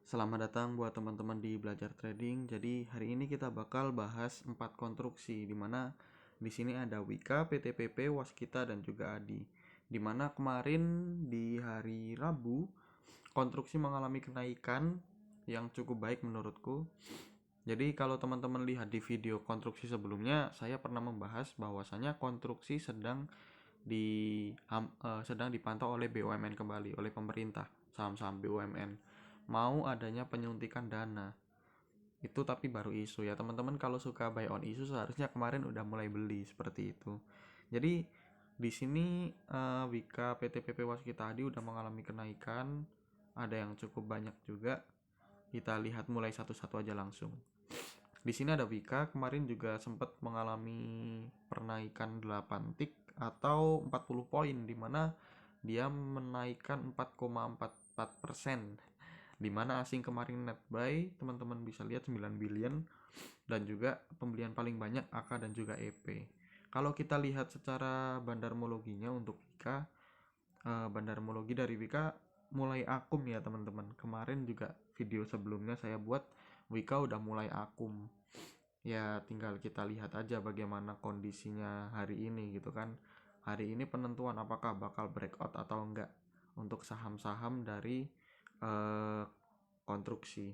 Selamat datang buat teman-teman di Belajar Trading. Jadi hari ini kita bakal bahas 4 konstruksi di mana di sini ada Wika, PTPP, Waskita dan juga Adi. Di mana kemarin di hari Rabu konstruksi mengalami kenaikan yang cukup baik menurutku. Jadi kalau teman-teman lihat di video konstruksi sebelumnya, saya pernah membahas bahwasanya konstruksi sedang dipantau oleh BUMN kembali, oleh pemerintah, saham-saham BUMN. Mau adanya penyuntikan dana. Itu tapi baru isu ya, teman-teman. Kalau suka buy on isu seharusnya kemarin udah mulai beli seperti itu. Jadi di sini Wika, PTPP, Waskita Adi udah mengalami kenaikan, ada yang cukup banyak juga. Kita lihat mulai satu-satu aja langsung. Di sini ada Wika, kemarin juga sempat mengalami penaikan 8 tik atau 40 poin, di mana dia menaikkan 4,44%. Di mana asing kemarin net buy, teman-teman bisa lihat 9 billion, dan juga pembelian paling banyak AK dan juga EP. Kalau kita lihat secara bandarmologinya untuk Wika, bandarmologi dari Wika mulai akum ya teman-teman. Kemarin juga video sebelumnya saya buat Wika udah mulai akum. Ya tinggal kita lihat aja bagaimana kondisinya hari ini gitu kan. Hari ini penentuan apakah bakal breakout atau enggak untuk saham-saham dari eh, konstruksi.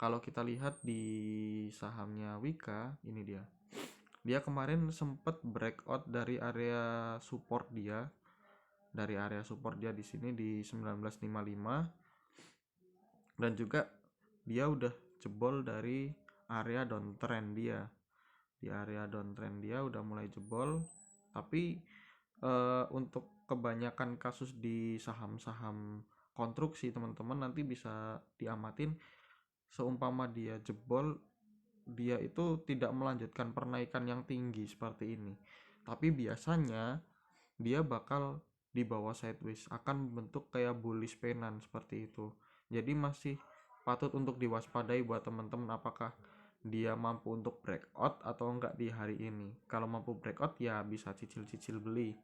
Kalau kita lihat di sahamnya Wika, ini dia. Dia kemarin sempat breakout dari area support dia. Dari area support dia di sini di 1955, dan juga dia udah jebol dari area downtrend dia. Di area downtrend dia udah mulai jebol, tapi untuk kebanyakan kasus di saham-saham konstruksi teman-teman nanti bisa diamatin, seumpama dia jebol, dia itu tidak melanjutkan penaikan yang tinggi seperti ini, tapi biasanya dia bakal di bawah sideways, akan membentuk kayak bullish pennant seperti itu. Jadi masih patut untuk diwaspadai buat teman-teman, apakah dia mampu untuk breakout atau enggak di hari ini. Kalau mampu breakout ya bisa cicil-cicil beli,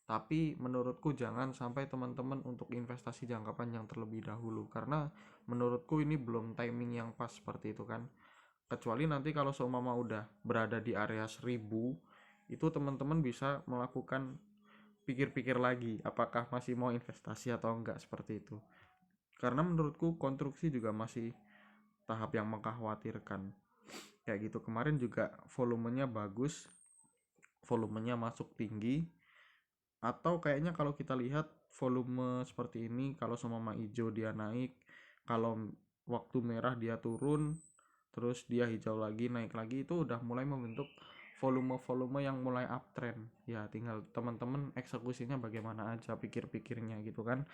tapi menurutku jangan sampai teman-teman untuk investasi jangka panjang terlebih dahulu, karena menurutku ini belum timing yang pas seperti itu kan. Kecuali nanti kalau seumpama udah berada di area 1000, itu teman-teman bisa melakukan pikir-pikir lagi apakah masih mau investasi atau enggak seperti itu. Karena menurutku konstruksi juga masih tahap yang mengkhawatirkan. Kayak gitu, kemarin juga volumenya bagus, volumenya masuk tinggi. Atau kayaknya kalau kita lihat volume seperti ini, kalau sama hijau dia naik, kalau waktu merah dia turun, terus dia hijau lagi naik lagi, itu udah mulai membentuk volume-volume yang mulai uptrend. Ya tinggal teman-teman eksekusinya bagaimana aja, pikir-pikirnya gitu kan.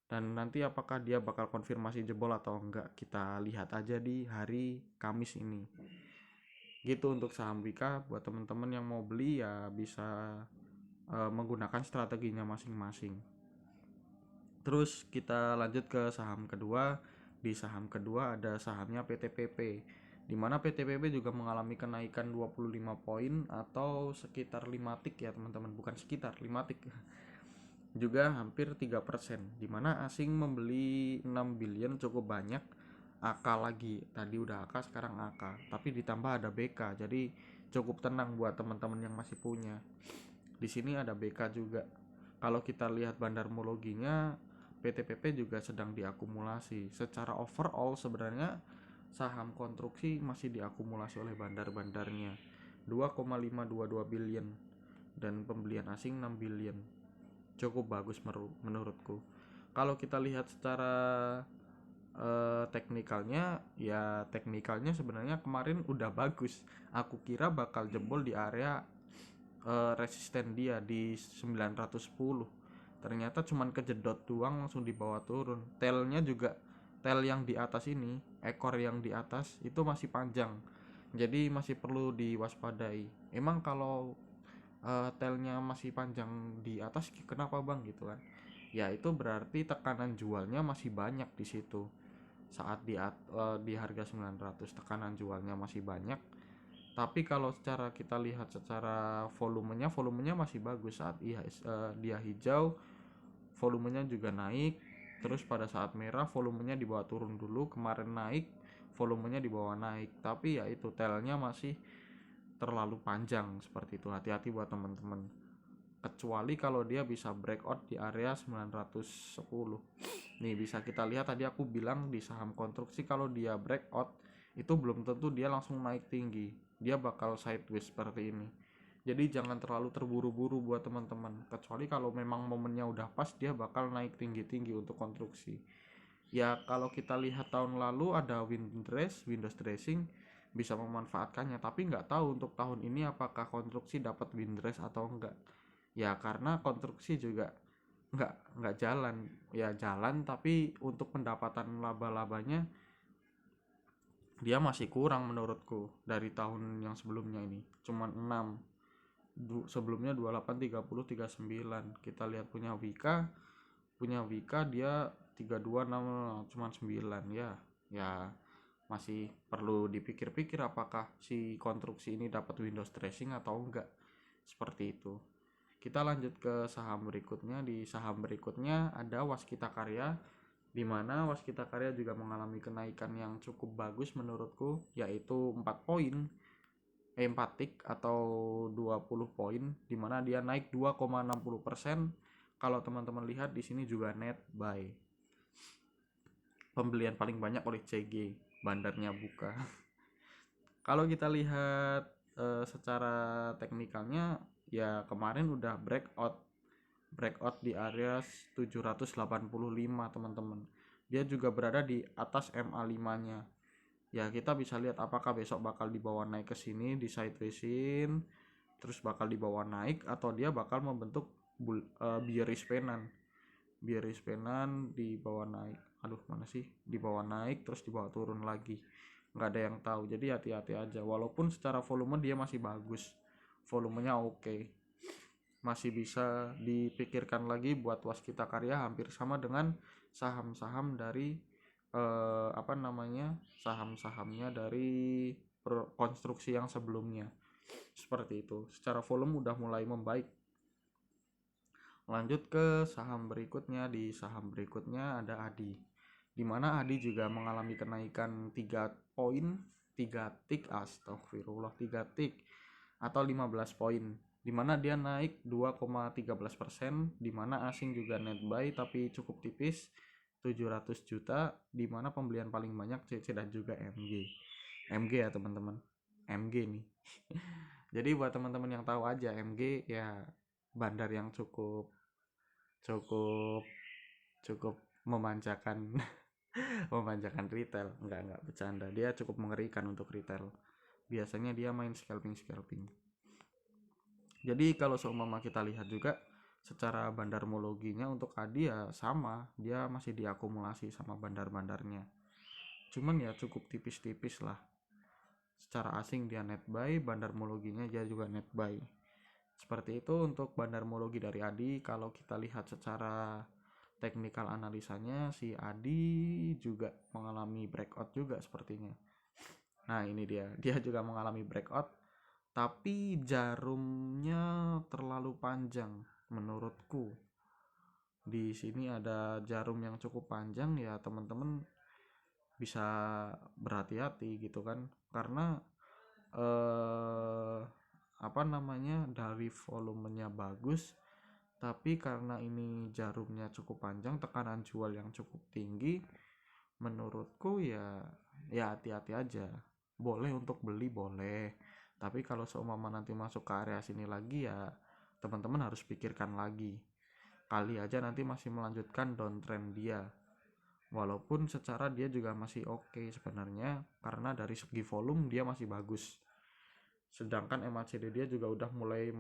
Dan nanti apakah dia bakal konfirmasi jebol atau enggak, kita lihat aja di hari Kamis ini. Gitu untuk saham Wika. Buat teman-teman yang mau beli ya bisa menggunakan strateginya masing-masing. Terus kita lanjut ke saham kedua. Di saham kedua ada sahamnya PTPP, di mana PTPP juga mengalami kenaikan 25 poin atau sekitar 5 tik ya teman-teman, bukan sekitar 5 tik. Juga hampir 3%, di mana asing membeli 6 billion cukup banyak. AK lagi, tadi udah AK sekarang AK, tapi ditambah ada BK, jadi cukup tenang buat teman-teman yang masih punya. Di sini ada BK juga. Kalau kita lihat bandarmologinya, PTPP juga sedang diakumulasi. Secara overall sebenarnya saham konstruksi masih diakumulasi oleh bandar-bandarnya 2,522 billion, dan pembelian asing 6 billion. Cukup bagus menurutku. Kalau kita lihat secara teknikalnya, ya teknikalnya sebenarnya kemarin udah bagus. Aku kira bakal jebol di area resisten dia di 910. Ternyata cuman kejedot doang langsung dibawa turun. Tailnya juga, tail yang di atas ini, ekor yang di atas itu masih panjang, jadi masih perlu diwaspadai. Emang kalau tailnya masih panjang di atas kenapa bang gitu kan? Ya itu berarti tekanan jualnya masih banyak di situ. Saat di harga 900 tekanan jualnya masih banyak. Tapi kalau secara kita lihat secara volumenya masih bagus. Saat dia hijau, volumenya juga naik. Terus pada saat merah volumenya di bawah turun dulu, kemarin naik volumenya di bawah naik, tapi ya itu telnya masih terlalu panjang seperti itu. Hati-hati buat teman-teman, kecuali kalau dia bisa breakout di area 910. Nih bisa kita lihat, tadi aku bilang di saham konstruksi kalau dia breakout itu belum tentu dia langsung naik tinggi, dia bakal sideways seperti ini. Jadi jangan terlalu terburu-buru buat teman-teman, kecuali kalau memang momennya udah pas dia bakal naik tinggi-tinggi untuk konstruksi. Ya kalau kita lihat tahun lalu ada Windows dressing bisa memanfaatkannya, tapi nggak tahu untuk tahun ini apakah konstruksi dapat Windows atau enggak. Ya karena konstruksi juga nggak jalan, ya jalan tapi untuk pendapatan laba-labanya dia masih kurang menurutku dari tahun yang sebelumnya. Ini cuman 6, sebelumnya 28, 30, 39. Kita lihat punya Wika dia 326 cuman 9 ya. Ya masih perlu dipikir-pikir apakah si konstruksi ini dapat Windows dressing atau enggak, seperti itu. Kita lanjut ke saham berikutnya. Di saham berikutnya ada Waskita Karya, di mana Waskita Karya juga mengalami kenaikan yang cukup bagus menurutku, yaitu 4 tik atau 20 poin, di mana dia naik 2,60%. Kalau teman-teman lihat di sini juga net buy. Pembelian paling banyak oleh CG, bandarnya buka. Kalau kita lihat secara teknikalnya, ya kemarin udah breakout di area 785 teman-teman. Dia juga berada di atas MA5-nya. Ya kita bisa lihat apakah besok bakal dibawa naik ke sini di sidewaysin, terus bakal dibawa naik atau dia bakal membentuk bearish penan dibawa naik. Mana sih? Dibawa naik terus dibawa turun lagi. Nggak ada yang tahu. Jadi hati-hati aja. Walaupun secara volume dia masih bagus, volumenya oke. Masih bisa dipikirkan lagi buat Waskita Karya, hampir sama dengan saham-saham dari saham-sahamnya dari konstruksi yang sebelumnya. Seperti itu. Secara volume udah mulai membaik. Lanjut ke saham berikutnya. Di saham berikutnya ada ADI, di mana ADI juga mengalami kenaikan 3 poin, 3 tik, astagfirullah, 3 tik atau 15 poin, di mana dia naik 2,13%, di mana asing juga net buy tapi cukup tipis 700 juta, di mana pembelian paling banyak CC dan juga MG ya teman-teman, MG nih. Jadi buat teman-teman yang tahu aja, MG ya bandar yang cukup memanjakan memanjakan retail. Enggak bercanda, dia cukup mengerikan untuk retail. Biasanya dia main scalping. Jadi kalau seumpama kita lihat juga secara bandarmologinya untuk ADI ya sama, dia masih diakumulasi sama bandar-bandarnya, cuman ya cukup tipis-tipis lah. Secara asing dia net buy, bandarmologinya dia juga net buy. Seperti itu untuk bandarmologi dari ADI. Kalau kita lihat secara teknikal analisanya, si ADI juga mengalami breakout juga sepertinya. Nah ini dia juga mengalami breakout, tapi jarumnya terlalu panjang menurutku. Di sini ada jarum yang cukup panjang, ya teman-teman bisa berhati-hati gitu kan, karena dari volumenya bagus, tapi karena ini jarumnya cukup panjang, tekanan jual yang cukup tinggi, menurutku ya hati-hati aja. Boleh untuk beli, boleh, tapi kalau seumpama nanti masuk ke area sini lagi ya teman-teman harus pikirkan lagi, kali aja nanti masih melanjutkan downtrend dia. Walaupun secara dia juga masih oke sebenarnya, karena dari segi volume dia masih bagus. Sedangkan MACD dia juga udah mulai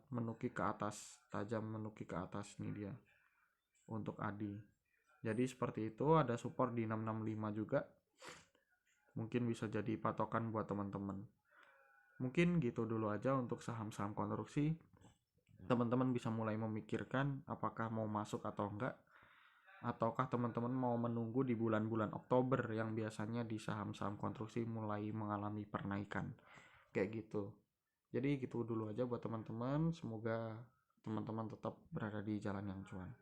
menuki ke atas, tajam menuki ke atas nih dia untuk ADI. Jadi seperti itu, ada support di 665 juga. Mungkin bisa jadi patokan buat teman-teman. Mungkin gitu dulu aja untuk saham-saham konstruksi. Teman-teman bisa mulai memikirkan apakah mau masuk atau enggak, ataukah teman-teman mau menunggu di bulan-bulan Oktober yang biasanya di saham-saham konstruksi mulai mengalami penaikan kayak gitu. Jadi gitu dulu aja buat teman-teman. Semoga teman-teman tetap berada di jalan yang cuan.